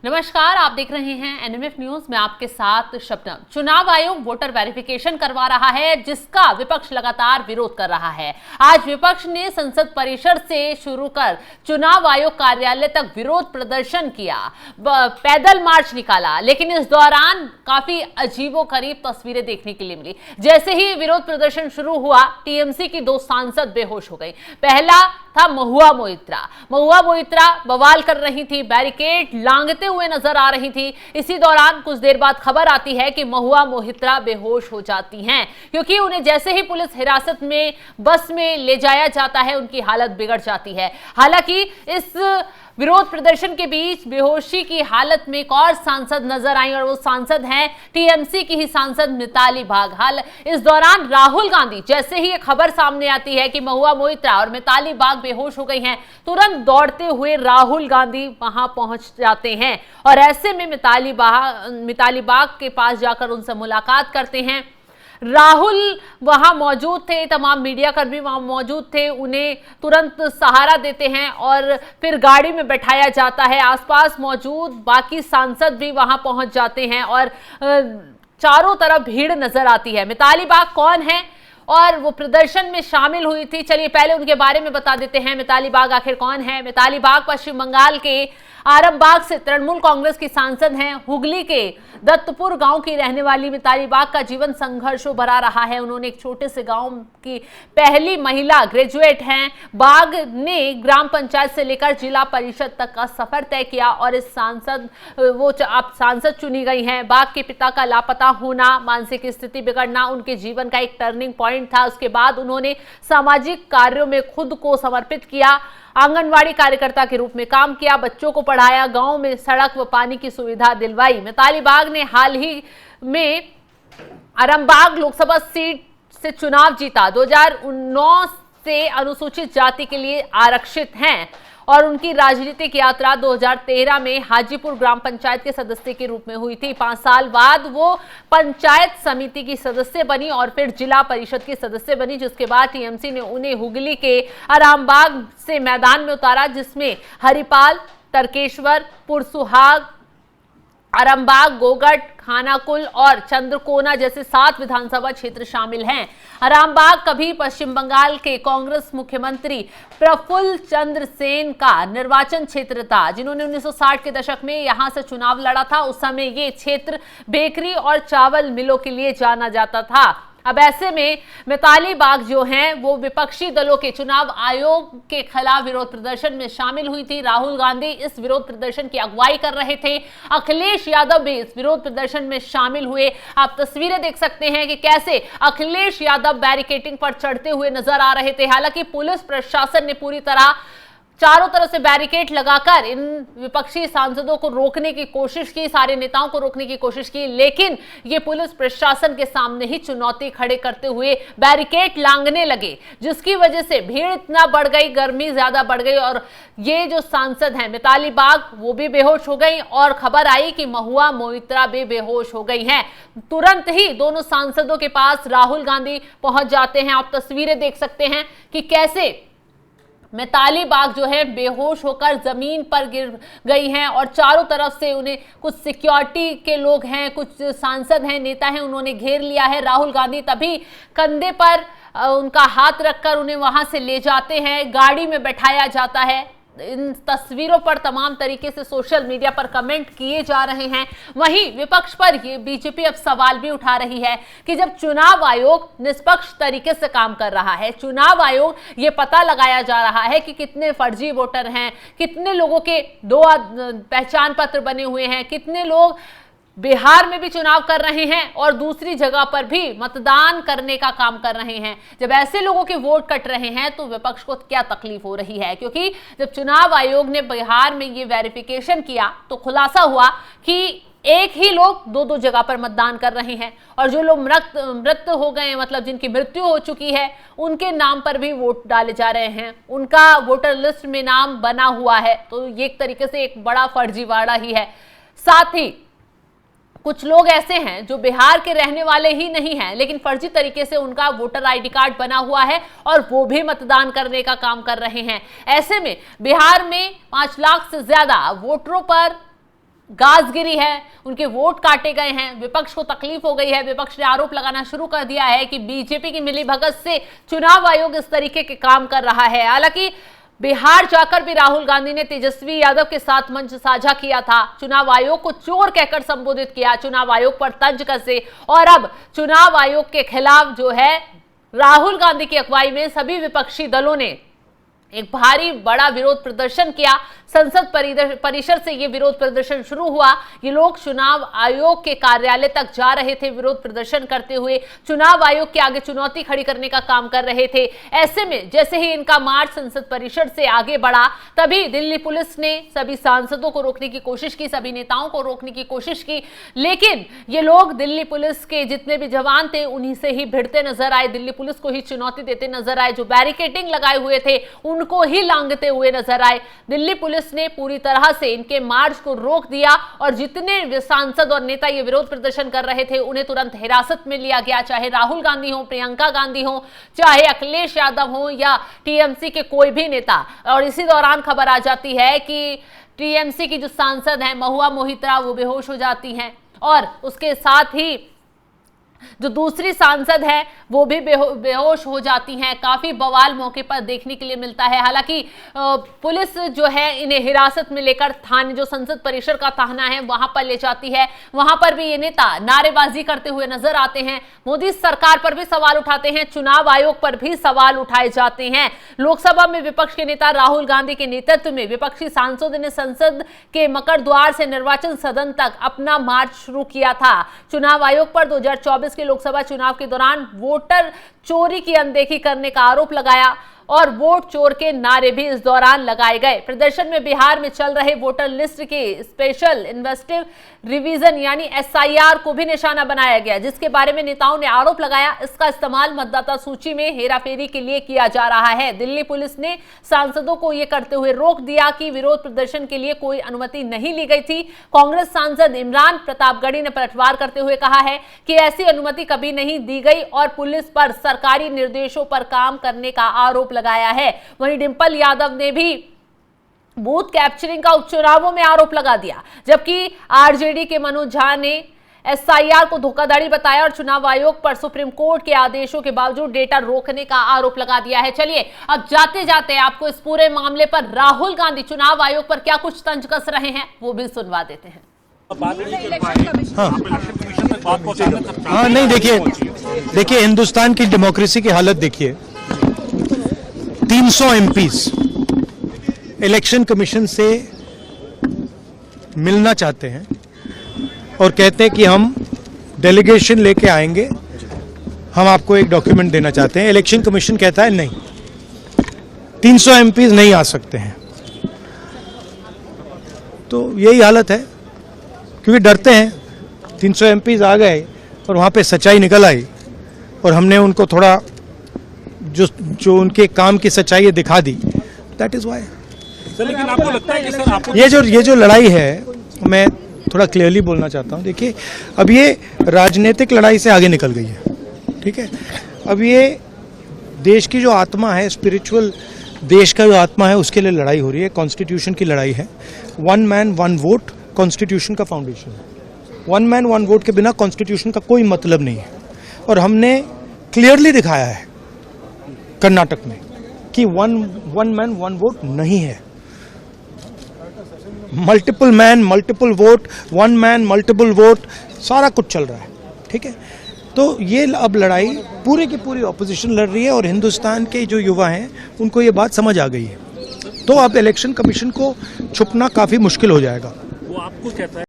नमस्कार, आप देख रहे हैं एनएमएफ न्यूज में आपके साथ शबनम। चुनाव आयोग वोटर वेरिफिकेशन करवा रहा है, जिसका विपक्ष लगातार विरोध कर रहा है। आज विपक्ष ने संसद परिसर से शुरू कर चुनाव आयोग कार्यालय तक विरोध प्रदर्शन किया, पैदल मार्च निकाला, लेकिन इस दौरान काफी अजीबोगरीब तस्वीरें देखने के लिए मिली। जैसे ही विरोध प्रदर्शन शुरू हुआ, टीएमसी की 2 सांसद बेहोश हो गई। पहला था महुआ मोइत्रा बवाल कर रही थी, बैरिकेड लांघते हुए नजर आ रही थी। इसी दौरान कुछ देर बाद खबर आती है कि महुआ मोइत्रा बेहोश हो जाती हैं, क्योंकि उन्हें जैसे ही पुलिस हिरासत में बस में ले जाया जाता है, उनकी हालत बिगड़ जाती है। हालांकि इस विरोध प्रदर्शन के बीच बेहोशी की हालत में एक और सांसद नजर आई, और वो सांसद हैं टीएमसी की ही सांसद मिताली बाग। इस दौरान राहुल गांधी, जैसे ही ये खबर सामने आती है कि महुआ मोइत्रा और मिताली बाग बेहोश हो गई हैं, तुरंत दौड़ते हुए राहुल गांधी वहां पहुंच जाते हैं और ऐसे में मिताली बाग के पास जाकर उनसे मुलाकात करते हैं। राहुल वहां मौजूद थे, तमाम मीडिया कर्मी वहां मौजूद थे, उन्हें तुरंत सहारा देते हैं और फिर गाड़ी में बैठाया जाता है। आसपास मौजूद बाकी सांसद भी वहां पहुंच जाते हैं और चारों तरफ भीड़ नजर आती है। मिताली बाग कौन है और वो प्रदर्शन में शामिल हुई थी, चलिए पहले उनके बारे में बता देते हैं। मिताली बाग आखिर कौन है? मिताली बाग पश्चिम बंगाल के आरामबाग से तृणमूल कांग्रेस की सांसद हैं। हुगली के दत्तपुर गांव की रहने वाली मिताली बाग का जीवन संघर्षों भरा रहा है। उन्होंने एक छोटे से गांव की पहली महिला ग्रेजुएट हैं। बाग ने ग्राम पंचायत से लेकर जिला परिषद तक का सफर तय किया और इस सांसद चुनी गई हैं। बाग के पिता का लापता होना, मानसिक स्थिति बिगड़ना उनके जीवन का एक टर्निंग पॉइंट था। उसके बाद उन्होंने सामाजिक कार्यों में खुद को समर्पित किया, आंगनवाड़ी कार्यकर्ता के रूप में काम किया, बच्चों को पढ़ाया, गांव में सड़क व पानी की सुविधा दिलवाई। मिताली बाग ने हाल ही में आरामबाग लोकसभा सीट से चुनाव जीता। 2009 से अनुसूचित जाति के लिए आरक्षित हैं और उनकी राजनीतिक यात्रा 2013 में हाजीपुर ग्राम पंचायत के सदस्य के रूप में हुई थी। 5 साल बाद वो पंचायत समिति की सदस्य बनी और फिर जिला परिषद की सदस्य बनी, जिसके बाद टीएमसी ने उन्हें हुगली के आरामबाग से मैदान में उतारा, जिसमें हरिपाल, तरकेश्वर, पुरसुहाग, आरामबाग, गोगट, खानाकुल और चंद्रकोना जैसे 7 विधानसभा क्षेत्र शामिल हैं। आरामबाग कभी पश्चिम बंगाल के कांग्रेस मुख्यमंत्री प्रफुल्ल चंद्र सेन का निर्वाचन क्षेत्र था, जिन्होंने 1960 के दशक में यहां से चुनाव लड़ा था। उस समय ये क्षेत्र बेकरी और चावल मिलों के लिए जाना जाता था। अब ऐसे में मिताली बाग जो हैं वो विपक्षी दलों के चुनाव आयोग के खिलाफ विरोध प्रदर्शन में शामिल हुई थी। राहुल गांधी इस विरोध प्रदर्शन की अगुवाई कर रहे थे। अखिलेश यादव भी इस विरोध प्रदर्शन में शामिल हुए। आप तस्वीरें देख सकते हैं कि कैसे अखिलेश यादव बैरिकेडिंग पर चढ़ते हुए नजर आ रहे थे। हालांकि पुलिस प्रशासन ने पूरी तरह चारों तरफ से बैरिकेड लगाकर इन विपक्षी सांसदों को रोकने की कोशिश की, सारे नेताओं को रोकने की कोशिश की, लेकिन ये पुलिस प्रशासन के सामने ही चुनौती खड़े करते हुए बैरिकेड लांघने लगे, जिसकी वजह से भीड़ इतना बढ़ गई, गर्मी ज्यादा बढ़ गई और ये जो सांसद हैं मिताली बाग वो भी बेहोश हो गई और खबर आई कि महुआ मोइत्रा भी बेहोश हो गई हैं। तुरंत ही दोनों सांसदों के पास राहुल गांधी पहुंच जाते हैं। आप तस्वीरें देख सकते हैं कि कैसे मिताली बाग जो है बेहोश होकर जमीन पर गिर गई हैं और चारों तरफ से उन्हें कुछ सिक्योरिटी के लोग हैं, कुछ सांसद हैं, नेता हैं, उन्होंने घेर लिया है। राहुल गांधी तभी कंधे पर उनका हाथ रखकर उन्हें वहां से ले जाते हैं, गाड़ी में बैठाया जाता है। इन तस्वीरों पर तमाम तरीके से सोशल मीडिया पर कमेंट किए जा रहे हैं। वहीं विपक्ष पर ये बीजेपी अब सवाल भी उठा रही है कि जब चुनाव आयोग निष्पक्ष तरीके से काम कर रहा है, चुनाव आयोग ये पता लगाया जा रहा है कि कितने फर्जी वोटर हैं, कितने लोगों के 2 पहचान पत्र बने हुए हैं, कितने लोग बिहार में भी चुनाव कर रहे हैं और दूसरी जगह पर भी मतदान करने का काम कर रहे हैं, जब ऐसे लोगों के वोट कट रहे हैं तो विपक्ष को क्या तकलीफ हो रही है? क्योंकि जब चुनाव आयोग ने बिहार में ये वेरिफिकेशन किया तो खुलासा हुआ कि एक ही लोग 2-2 जगह पर मतदान कर रहे हैं और जो लोग मृत हो गए, मतलब जिनकी मृत्यु हो चुकी है, उनके नाम पर भी वोट डाले जा रहे हैं, उनका वोटर लिस्ट में नाम बना हुआ है। तो ये एक तरीके से एक बड़ा फर्जीवाड़ा ही है। साथ ही कुछ लोग ऐसे हैं जो बिहार के रहने वाले ही नहीं हैं, लेकिन फर्जी तरीके से उनका वोटर आईडी कार्ड बना हुआ है और वो भी मतदान करने का काम कर रहे हैं। ऐसे में बिहार में 5 लाख से ज्यादा वोटरों पर गाजगिरी है, उनके वोट काटे गए हैं, विपक्ष को तकलीफ हो गई है। विपक्ष ने आरोप लगाना शुरू कर दिया है कि बीजेपी की मिलीभगत से चुनाव आयोग इस तरीके के काम कर रहा है। हालांकि बिहार जाकर भी राहुल गांधी ने तेजस्वी यादव के साथ मंच साझा किया था, चुनाव आयोग को चोर कहकर संबोधित किया, चुनाव आयोग पर तंज कसे और अब चुनाव आयोग के खिलाफ जो है राहुल गांधी की अगुवाई में सभी विपक्षी दलों ने एक भारी बड़ा विरोध प्रदर्शन किया। संसद परिसर से ये विरोध प्रदर्शन शुरू हुआ। ये लोग चुनाव आयोग के कार्यालय तक जा रहे थे, विरोध प्रदर्शन करते हुए चुनाव आयोग के आगे चुनौती खड़ी करने का काम कर रहे थे। ऐसे में जैसे ही इनका मार्च संसद परिसर से आगे बढ़ा, तभी दिल्ली पुलिस ने सभी सांसदों को रोकने की कोशिश की, सभी नेताओं को रोकने की कोशिश की, लेकिन ये लोग दिल्ली पुलिस के जितने भी जवान थे उन्हीं से ही भिड़ते नजर आए, दिल्ली पुलिस को ही चुनौती देते नजर आए। जो बैरिकेडिंग लगाए हुए थे उनको ही लांघते हुए नजर आए। दिल्ली पुलिस ने पूरी तरह से इनके मार्च को रोक दिया और जितने सांसद और नेता ये विरोध प्रदर्शन कर रहे थे उन्हें तुरंत हिरासत में लिया गया, चाहे राहुल गांधी हो, प्रियंका गांधी हो, चाहे अखिलेश यादव हो या टीएमसी के कोई भी नेता। और इसी दौरान खबर आ जाती है कि टीएमसी की जो सांसद हैं महुआ मोहित्रा वो बेहोश हो जाती हैं और उसके साथ ही जो दूसरी सांसद है वो भी बेहोश हो जाती हैं। काफी बवाल मौके पर देखने के लिए मिलता है। हालांकि पुलिस जो है इन्हें हिरासत में लेकर थाने, जो संसद परिसर का थाना है वहां पर ले जाती है। वहां पर भी ये नेता नारेबाजी करते हुए नजर आते हैं, मोदी सरकार पर भी सवाल उठाते हैं, चुनाव आयोग पर भी सवाल उठाए जाते हैं। लोकसभा में विपक्ष के नेता राहुल गांधी के नेतृत्व में विपक्षी सांसदों ने संसद के मकर द्वार से निर्वाचन सदन तक अपना मार्च शुरू किया था। चुनाव आयोग पर 2024 के लोकसभा चुनाव के दौरान वोटर चोरी की अनदेखी करने का आरोप लगाया और वोट चोर के नारे भी इस दौरान लगाए गए। प्रदर्शन में बिहार में चल रहे वोटर लिस्ट के स्पेशल इन्वेस्टिव रिवीजन यानी एसआईआर को भी निशाना बनाया गया, जिसके बारे में नेताओं ने आरोप लगाया इसका इस्तेमाल मतदाता सूची में हेराफेरी के लिए किया जा रहा है। दिल्ली पुलिस ने सांसदों को यह करते हुए रोक दिया कि विरोध प्रदर्शन के लिए कोई अनुमति नहीं ली गई थी। कांग्रेस सांसद इमरान प्रतापगढ़ी ने पलटवार करते हुए कहा है कि ऐसी अनुमति कभी नहीं दी गई और पुलिस पर सरकारी निर्देशों पर काम करने का आरोप लगाया है। वहीं डिंपल यादव ने भी बूथ कैप्चरिंग का उपचुनावों में आरोप लगा दिया, जबकि आरजेडी के मनोज झा ने एसआईआर को धोखाधड़ी बताया और चुनाव आयोग पर सुप्रीम कोर्ट के आदेशों के बावजूद डेटा रोकने का आरोप लगा दिया है। चलिए अब जाते जाते आपको इस पूरे मामले पर राहुल गांधी चुनाव आयोग पर क्या कुछ तंज कस रहे हैं वो भी सुनवा देते हैं। हाँ नहीं, देखिए हिंदुस्तान की डेमोक्रेसी की हालत देखिए। 300 एमपीज इलेक्शन कमीशन से मिलना चाहते हैं और कहते हैं कि हम डेलीगेशन लेके आएंगे, हम आपको एक डॉक्यूमेंट देना चाहते हैं। इलेक्शन कमीशन कहता है नहीं, 300 एमपीज नहीं आ सकते हैं। तो यही हालत है, क्योंकि डरते हैं। 300 एमपीज आ गए और वहाँ पे सच्चाई निकल आई और हमने उनको थोड़ा जो उनके काम की सच्चाई दिखा दी। That is why. लेकिन आपको लगता है कि सर आपको ये जो लड़ाई है, मैं थोड़ा क्लियरली बोलना चाहता हूँ। देखिए अब ये राजनीतिक लड़ाई से आगे निकल गई है, ठीक है। अब ये देश की जो आत्मा है, स्पिरिचुअल देश का जो आत्मा है, उसके लिए लड़ाई हो रही है। कॉन्स्टिट्यूशन की लड़ाई है। 1 मैन 1 वोट कॉन्स्टिट्यूशन का फाउंडेशन है। 1 मैन 1 वोट के बिना कॉन्स्टिट्यूशन का कोई मतलब नहीं है। और हमने क्लियरली दिखाया है कर्नाटक में कि 1 मैन 1 वोट नहीं है। Multiple man multiple vote, 1 man multiple vote, सारा कुछ चल रहा है, ठीक है। तो ये अब लड़ाई पूरी की पूरी ऑपोजिशन लड़ रही है और हिंदुस्तान के जो युवा हैं उनको ये बात समझ आ गई है। तो अब इलेक्शन कमीशन को छुपना काफी मुश्किल हो जाएगा। वो आपको कहता है